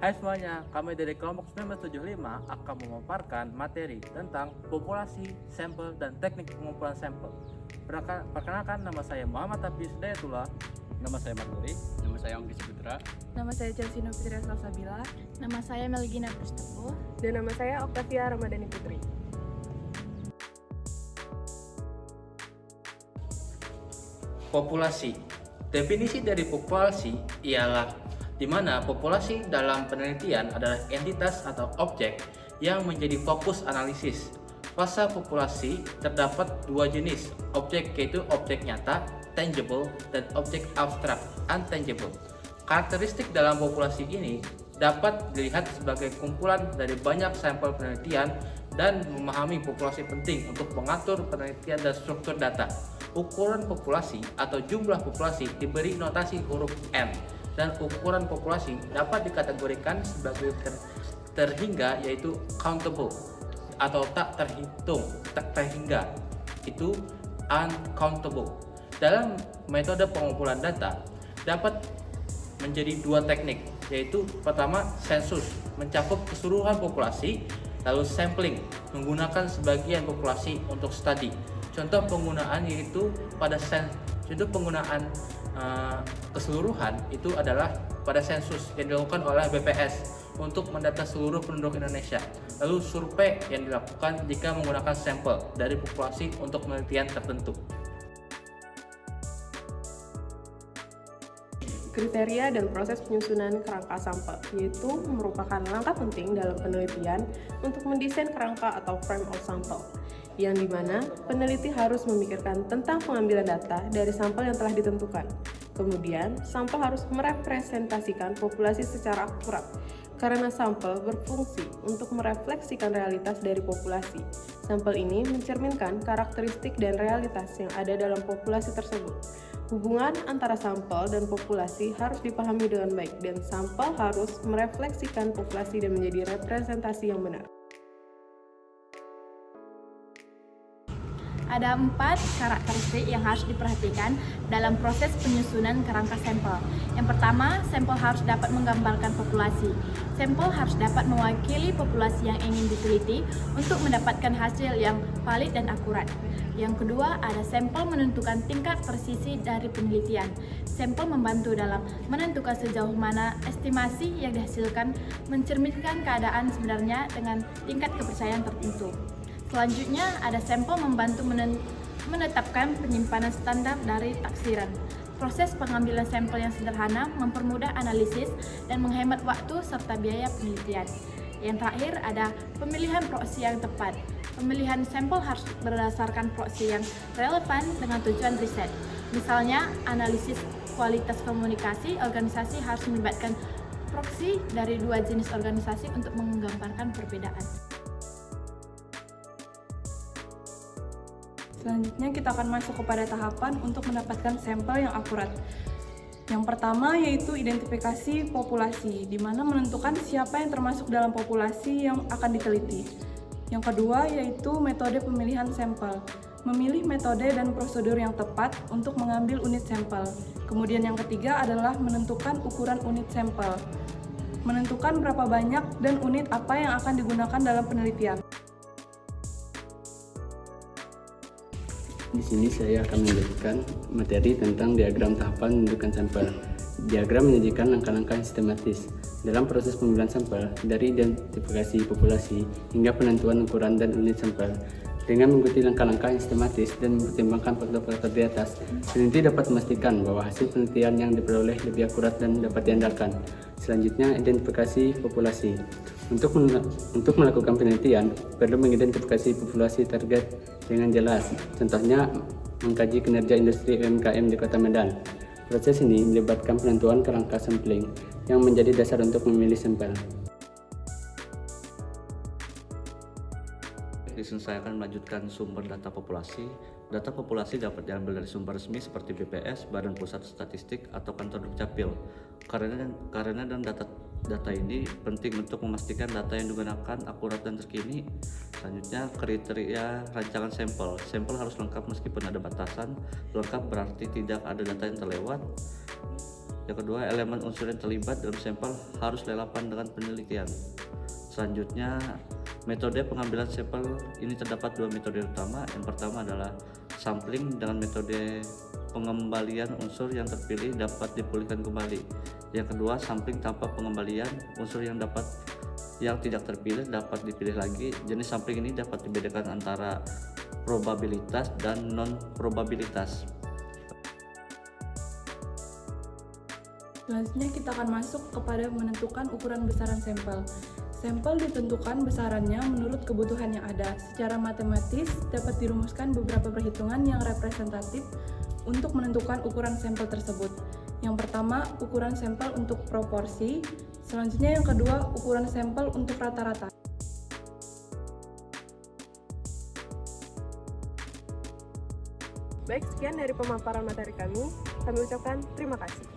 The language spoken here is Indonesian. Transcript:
Hai semuanya, kami dari kelompok 1975 akan memaparkan materi tentang populasi, sampel, dan teknik pengumpulan sampel. Perkenalkan, nama saya Muhammad Hafiz Hidayatullah. Nama saya Marguri. Nama saya Ongki Saputra. Nama saya Chelsea Novitria Salsabila. Nama saya Melgina Pristopo. Dan nama saya Oktavia Ramadhani Putri. Populasi. Definisi dari populasi ialah di mana populasi dalam penelitian adalah entitas atau objek yang menjadi fokus analisis. Fase populasi terdapat dua jenis objek, yaitu objek nyata, tangible, dan objek abstrak, untangible. Karakteristik dalam populasi ini dapat dilihat sebagai kumpulan dari banyak sampel penelitian dan memahami populasi penting untuk mengatur penelitian dan struktur data. Ukuran populasi atau jumlah populasi diberi notasi huruf M, dan ukuran populasi dapat dikategorikan sebagai terhingga, yaitu countable, atau tak terhingga, itu uncountable. Dalam metode pengumpulan data dapat menjadi dua teknik, yaitu pertama sensus, mencakup keseluruhan populasi, lalu sampling, menggunakan sebagian populasi untuk studi. Contoh penggunaan yaitu keseluruhan itu adalah pada sensus yang dilakukan oleh BPS untuk mendata seluruh penduduk Indonesia. Lalu survei yang dilakukan jika menggunakan sampel dari populasi untuk penelitian tertentu. Kriteria dan proses penyusunan kerangka sampel, yaitu merupakan langkah penting dalam penelitian untuk mendesain kerangka atau frame of sample, yang dimana peneliti harus memikirkan tentang pengambilan data dari sampel yang telah ditentukan. Kemudian, sampel harus merepresentasikan populasi secara akurat, karena sampel berfungsi untuk merefleksikan realitas dari populasi. Sampel ini mencerminkan karakteristik dan realitas yang ada dalam populasi tersebut. Hubungan antara sampel dan populasi harus dipahami dengan baik, dan sampel harus merefleksikan populasi dan menjadi representasi yang benar. Ada 4 karakteristik yang harus diperhatikan dalam proses penyusunan kerangka sampel. Yang pertama, sampel harus dapat menggambarkan populasi. Sampel harus dapat mewakili populasi yang ingin diteliti untuk mendapatkan hasil yang valid dan akurat. Yang kedua, ada sampel menentukan tingkat presisi dari penelitian. Sampel membantu dalam menentukan sejauh mana estimasi yang dihasilkan mencerminkan keadaan sebenarnya dengan tingkat kepercayaan tertentu. Selanjutnya, ada sampel membantu menetapkan penyimpanan standar dari taksiran. Proses pengambilan sampel yang sederhana mempermudah analisis dan menghemat waktu serta biaya penelitian. Yang terakhir, ada pemilihan proksi yang tepat. Pemilihan sampel harus berdasarkan proksi yang relevan dengan tujuan riset. Misalnya, analisis kualitas komunikasi organisasi harus melibatkan proksi dari dua jenis organisasi untuk menggambarkan perbedaan. Selanjutnya kita akan masuk kepada tahapan untuk mendapatkan sampel yang akurat. Yang pertama yaitu identifikasi populasi, di mana menentukan siapa yang termasuk dalam populasi yang akan diteliti. Yang kedua yaitu metode pemilihan sampel, memilih metode dan prosedur yang tepat untuk mengambil unit sampel. Kemudian yang ketiga adalah menentukan ukuran unit sampel, menentukan berapa banyak dan unit apa yang akan digunakan dalam penelitian. Di sini saya akan menjelaskan materi tentang diagram tahapan menentukan sampel. Diagram menyajikan langkah-langkah sistematis dalam proses pemilihan sampel, dari identifikasi populasi hingga penentuan ukuran dan unit sampel. Dengan mengikuti langkah-langkah yang sistematis dan mempertimbangkan faktor-faktor di atas, peneliti dapat memastikan bahwa hasil penelitian yang diperoleh lebih akurat dan dapat diandalkan. Selanjutnya, identifikasi populasi. Untuk melakukan penelitian, perlu mengidentifikasi populasi target dengan jelas. Contohnya, mengkaji kinerja industri UMKM di Kota Medan. Proses ini melibatkan penentuan kerangka sampling yang menjadi dasar untuk memilih sampel. Di sini saya akan melanjutkan sumber data populasi. Data populasi dapat diambil dari sumber resmi seperti BPS, Badan Pusat Statistik, atau Kantor Dukcapil. Karena dan data ini penting untuk memastikan data yang digunakan akurat dan terkini. Selanjutnya, kriteria rancangan sampel. Sampel harus lengkap meskipun ada batasan. Lengkap berarti tidak ada data yang terlewat. Yang kedua, elemen unsur yang terlibat dalam sampel harus relevan dengan penelitian. Selanjutnya, metode pengambilan sampel ini terdapat dua metode utama. Yang pertama adalah sampling dengan metode pengembalian unsur yang terpilih dapat dipulihkan kembali. Yang kedua, sampling tanpa pengembalian unsur yang tidak terpilih dapat dipilih lagi. Jenis sampling ini dapat dibedakan antara probabilitas dan non-probabilitas. Selanjutnya kita akan masuk kepada menentukan ukuran besaran sampel. Sampel ditentukan besarannya menurut kebutuhan yang ada. Secara matematis dapat dirumuskan beberapa perhitungan yang representatif untuk menentukan ukuran sampel tersebut. Yang pertama, ukuran sampel untuk proporsi. Selanjutnya yang kedua, ukuran sampel untuk rata-rata. Baik, sekian dari pemaparan materi kami. Kami ucapkan terima kasih.